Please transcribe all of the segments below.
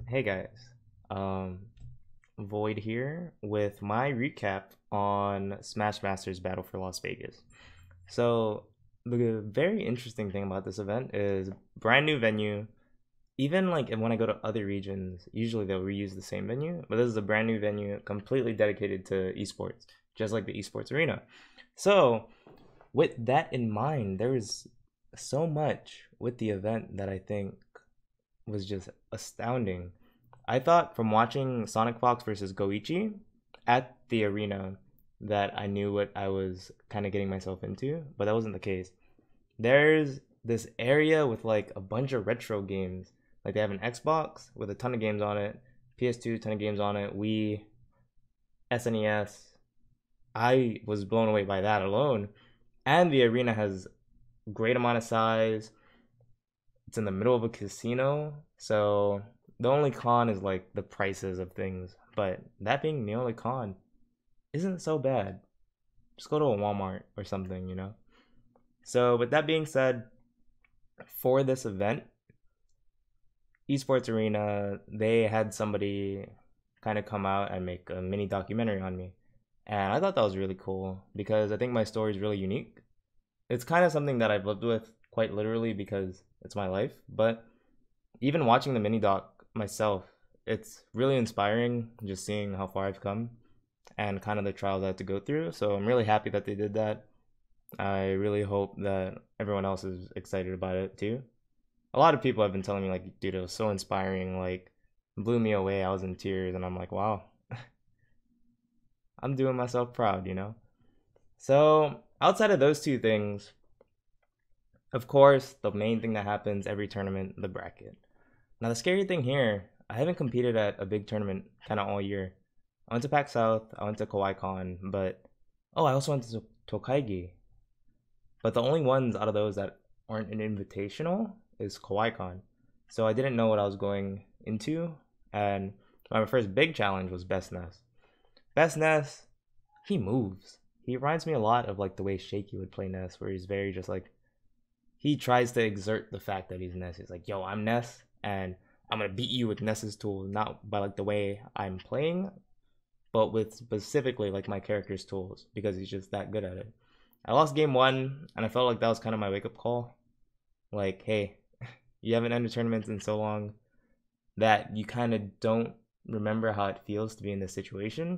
Hey guys, um, Void here with my recap on Smash Masters Battle for Las Vegas. So, the very interesting thing about this event is brand new venue. Even like when I go to other regions, usually they'll reuse the same venue, but this is a brand new venue completely dedicated to esports, just like the esports arena. So, with that in mind, there was so much with the event that I think was just astounding. I thought from watching Sonic Fox versus Goichi at the arena that I knew what I was kind of getting myself into, but that wasn't the case. There's this area with like a bunch of retro games. Like they have an Xbox with a ton of games on it, PS2, ton of games on it, Wii, SNES. I was blown away by that alone. And the arena has great amount of size. It's in the middle of a casino, so the only con is like the prices of things. But that being the only con isn't so bad. Just go to a Walmart or something, you know? So, with that being said, for this event, Esports Arena, they had somebody kind of come out and make a mini documentary on me. And I thought that was really cool because I think my story is really unique. It's kind of something that I've lived with quite literally because it's my life. But even watching the mini doc myself, it's really inspiring just seeing how far I've come and kind of the trials I had to go through. So I'm really happy that they did that. I really hope that everyone else is excited about it too. A lot of people have been telling me like, dude, it was so inspiring, like blew me away. I was in tears and I'm like, wow, I'm doing myself proud, you know? So outside of those two things, of course, the main thing that happens every tournament, the bracket. Now the scary thing here, I haven't competed at a big tournament kind of all year. I went to PAC South, I went to KawaiCon, but I also went to Tokaigi. But the only ones out of those that aren't an invitational is KawaiCon. So I didn't know what I was going into, and my first big challenge was Best Ness. Best Ness, he moves. He reminds me a lot of like the way Shaky would play Ness, where he's very just like he tries to exert the fact that he's Ness. He's like, yo, I'm Ness, and I'm gonna beat you with Ness's tools, not by like the way I'm playing, but with specifically like my character's tools because he's just that good at it. I lost game one, and I felt like that was kind of my wake up call. Like, hey, you haven't entered tournaments in so long that you kind of don't remember how it feels to be in this situation,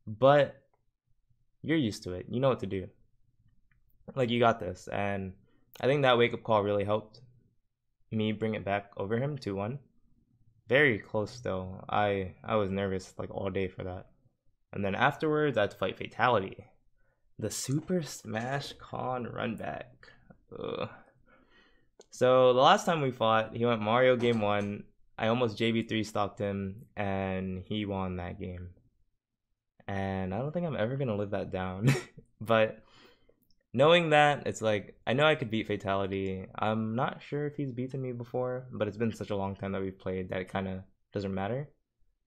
but you're used to it. You know what to do. Like, you got this. And I think that wake up call really helped me bring it back over him 2-1. Very close still. I was nervous like all day for that. And then afterwards, I had to fight Fatality. The Super Smash Con run back. Ugh. So the last time we fought, he went Mario game 1. I almost JB3 stalked him, and he won that game. And I don't think I'm ever going to live that down. But knowing that, it's like, I know I could beat Fatality. I'm not sure if he's beaten me before, but it's been such a long time that we've played that it kind of doesn't matter.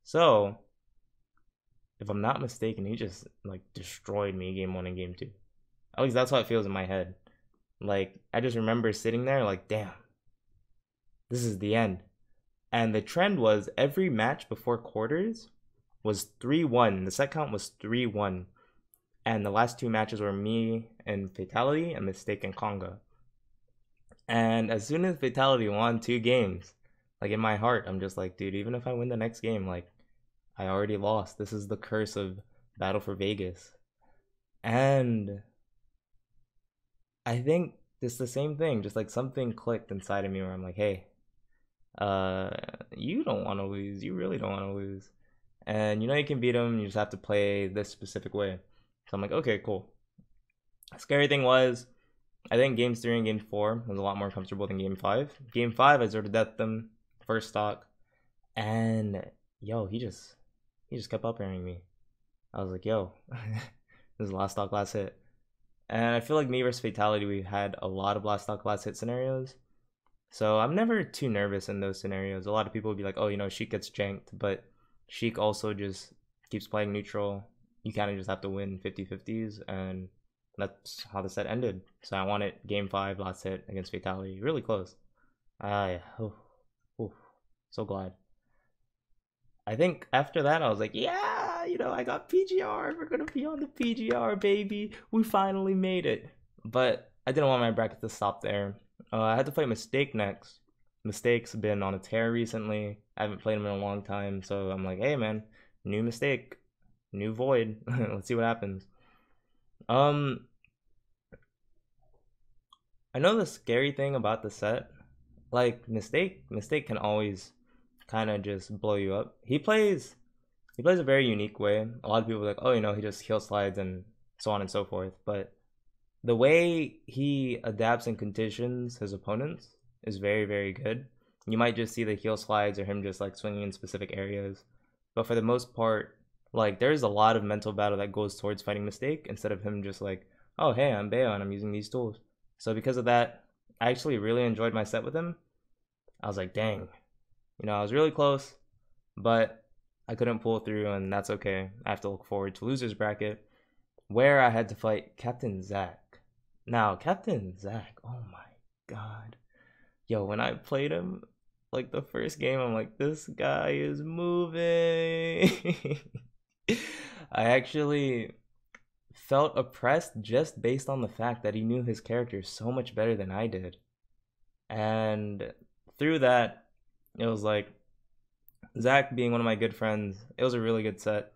So, if I'm not mistaken, he just, like, destroyed me game 1 and game 2. At least that's how it feels in my head. Like, I just remember sitting there like, damn, this is the end. And the trend was every match before quarters was 3-1. The set count was 3-1. And the last two matches were me and Fatality and Mistake and Conga. And as soon as Fatality won 2 games, like in my heart, I'm just like, dude, even if I win the next game, like, I already lost. This is the curse of Battle for Vegas. And I think it's the same thing. Just like something clicked inside of me where I'm like, hey, you don't want to lose. You really don't want to lose. And you know you can beat them. You just have to play this specific way. So I'm like, okay, cool. Scary thing was, I think games 3 and game 4 was a lot more comfortable than game 5. Game 5, I sort of deathed them first stock, and yo, he just kept up airing me. I was like, yo, this is last stock, last hit. And I feel like me versus Fatality, we had a lot of last stock, last hit scenarios. So I'm never too nervous in those scenarios. A lot of people would be like, oh, you know, Sheik gets janked, but Sheik also just keeps playing neutral. You kind of just have to win 50-50s, and that's how the set ended. So I won it game 5, last hit against Fatality. Really close. Yeah. Oh, so glad. I think after that, I was like, yeah, I got PGR. We're gonna be on the PGR, baby. We finally made it. But I didn't want my bracket to stop there. I had to play Mistake next. Mistake's been on a tear recently. I haven't played him in a long time, so I'm like, hey man, new Mistake, new Void. Let's see what happens. Um, I know the scary thing about the set, like Mistake can always kind of just blow you up. He plays a very unique way. A lot of people are like, oh, he just heal slides and so on and so forth. But the way he adapts and conditions his opponents is very, very good. You might just see the heal slides or him just like swinging in specific areas. But for the most part, like there's a lot of mental battle that goes towards fighting Mistake instead of him just like, oh, hey, I'm Bayo and I'm using these tools. So because of that, I actually really enjoyed my set with him. I was like, dang, I was really close, but I couldn't pull through, and that's okay. I have to look forward to loser's bracket, where I had to fight Captain Zach. Now, Captain Zach, oh my god. Yo, when I played him, like the first game, I'm like, this guy is moving. I actually felt oppressed just based on the fact that he knew his character so much better than I did. And through that, it was like, Zach being one of my good friends, it was a really good set.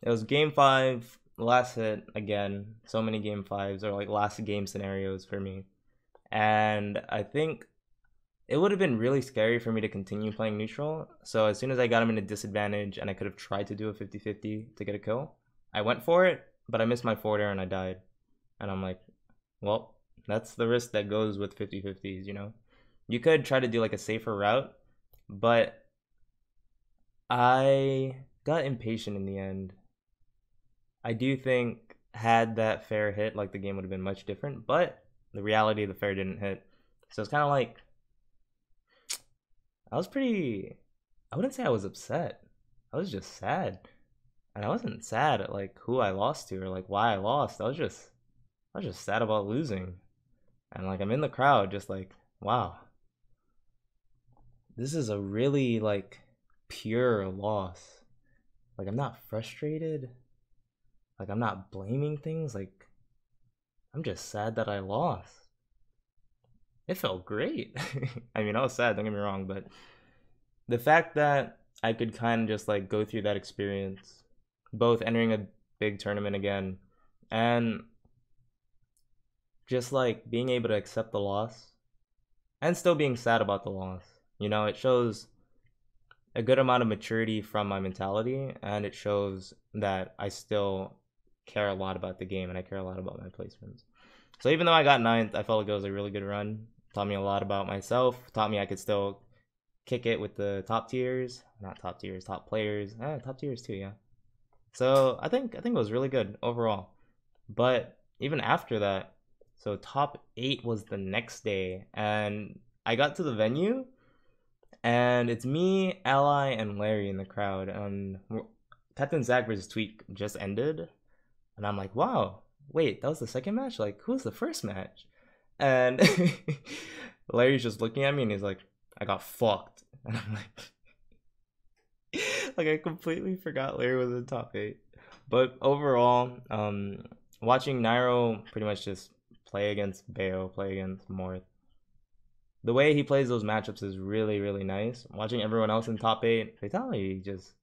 It was game 5, last hit again. So many game 5s or like last game scenarios for me. And I think it would have been really scary for me to continue playing neutral. So as soon as I got him in a disadvantage and I could have tried to do a 50-50 to get a kill, I went for it, but I missed my forward air and I died. And I'm like, well, that's the risk that goes with 50-50s, You could try to do like a safer route, but I got impatient in the end. I do think had that fair hit, like the game would have been much different, but the reality the fair didn't hit. So it's kind of like, I wouldn't say I was upset. I was just sad. And I wasn't sad at like who I lost to or like why I lost. I was just sad about losing. And like I'm in the crowd just like, wow. This is a really like pure loss. Like I'm not frustrated. Like I'm not blaming things. Like I'm just sad that I lost. It felt great. I mean, I was sad, don't get me wrong, but the fact that I could kind of just like go through that experience, both entering a big tournament again and just like being able to accept the loss and still being sad about the loss. It shows a good amount of maturity from my mentality, and it shows that I still care a lot about the game and I care a lot about my placements. So even though I got 9th, I felt like it was a really good run. Taught me a lot about myself, taught me I could still kick it with the top tiers. Not top tiers, top players. Top tiers too, yeah. So I think it was really good overall. But even after that, so top 8 was the next day, and I got to the venue, and it's me, Ally, and Larry in the crowd. And Captain Zach versus Tweak just ended, and I'm like, wow, wait, that was the second match? Like, who was the first match? And Larry's just looking at me, and he's like, I got fucked. And I'm like I completely forgot Larry was in the top 8. But overall, watching Nairo pretty much just play against Bayo, play against Morth, the way he plays those matchups is really, really nice. Watching everyone else in top 8, Fatality just,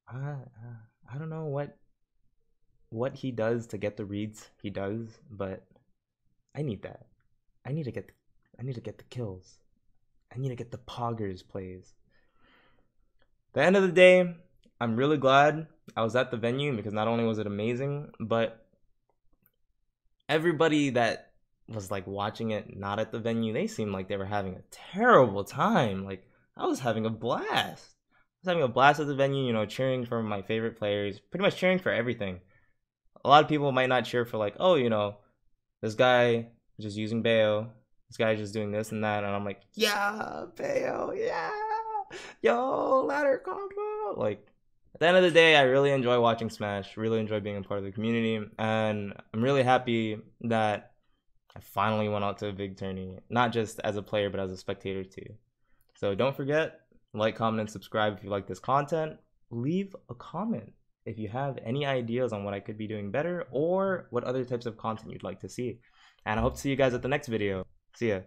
I don't know what he does to get the reads he does, but I need that. I need to get the kills. I need to get the poggers plays. The end of the day, I'm really glad I was at the venue because not only was it amazing, but everybody that was like watching it not at the venue, they seemed like they were having a terrible time. Like I was having a blast. I was having a blast at the venue, cheering for my favorite players, pretty much cheering for everything. A lot of people might not cheer for like, oh, this guy just using Bayo. This guy's just doing this and that. And I'm like, yeah, Bayo, yeah. Yo, ladder combo. Like, at the end of the day, I really enjoy watching Smash. Really enjoy being a part of the community. And I'm really happy that I finally went out to a big tourney. Not just as a player, but as a spectator too. So don't forget, Like, comment, and subscribe if you like this content. Leave a comment if you have any ideas on what I could be doing better or what other types of content you'd like to see. And I hope to see you guys at the next video. See ya.